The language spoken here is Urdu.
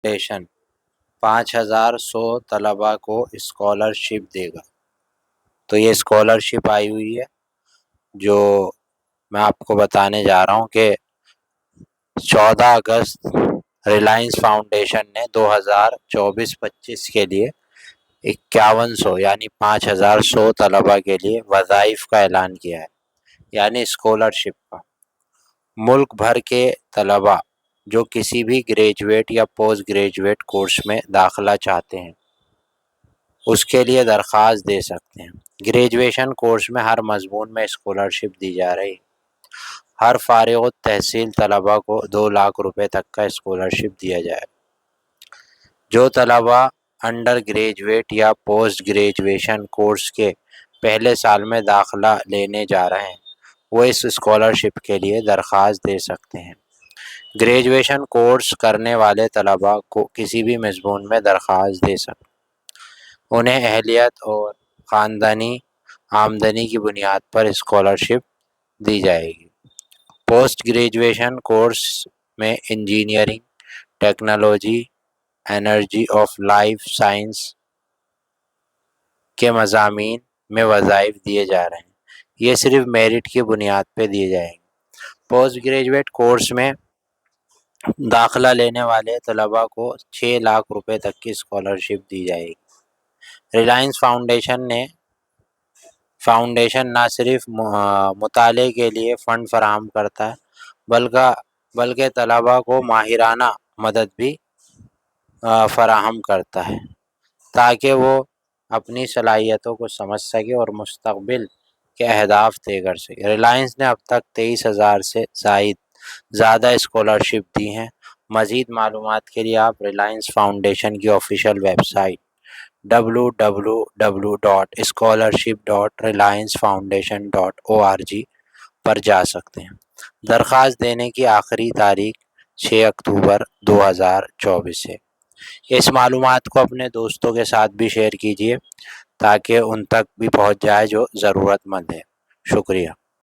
فاؤنڈیشن 5100 طلباء کو اسکالرشپ دے گا۔ تو یہ اسکالرشپ آئی ہوئی ہے جو میں آپ کو بتانے جا رہا ہوں کہ 14 اگست ریلائنس فاؤنڈیشن نے 2024-25 کے لیے 5100 یعنی 5100 طلباء کے لیے وظائف کا اعلان کیا ہے، یعنی اسکالرشپ کا۔ ملک بھر کے طلباء جو کسی بھی گریجویٹ یا پوسٹ گریجویٹ کورس میں داخلہ چاہتے ہیں اس کے لیے درخواست دے سکتے ہیں۔ گریجویشن کورس میں ہر مضمون میں اسکالرشپ دی جا رہی ہے۔ ہر فارغ التحصیل طلباء کو 2 لاکھ روپے تک کا اسکالرشپ دیا جائے۔ جو طلباء انڈر گریجویٹ یا پوسٹ گریجویشن کورس کے پہلے سال میں داخلہ لینے جا رہے ہیں وہ اس اسکالرشپ کے لیے درخواست دے سکتے ہیں۔ گریجویشن کورس کرنے والے طلباء کو کسی بھی مضمون میں درخواست دے سکتے ہیں۔ انہیں اہلیت اور خاندانی آمدنی کی بنیاد پر اسکالرشپ دی جائے گی۔ پوسٹ گریجویشن کورس میں engineering, technology, energy of life science کے مضامین میں وظائف دیے جا رہے ہیں۔ یہ صرف میرٹ کی بنیاد پہ دیے جائیں گے۔ پوسٹ گریجویٹ کورس میں داخلہ لینے والے طلباء کو 6 لاکھ روپے تک کی اسکالرشپ دی جائے گی۔ ریلائنس فاؤنڈیشن نہ صرف مطالعے کے لیے فنڈ فراہم کرتا ہے بلکہ طلباء کو ماہرانہ مدد بھی فراہم کرتا ہے تاکہ وہ اپنی صلاحیتوں کو سمجھ سکے اور مستقبل کے اہداف طے کر سکے۔ ریلائنس نے اب تک 23,000 سے زیادہ اسکالرشپ دی ہیں۔ مزید معلومات کے لیے آپ ریلائنس فاؤنڈیشن کی آفیشیل ویب سائٹ www.scholarship.reliancefoundation.org پر جا سکتے ہیں۔ درخواست دینے کی آخری تاریخ 6 اکتوبر 2024 ہے۔ اس معلومات کو اپنے دوستوں کے ساتھ بھی شیئر کیجیے تاکہ ان تک بھی پہنچ جائے جو ضرورت مند ہے۔ شکریہ۔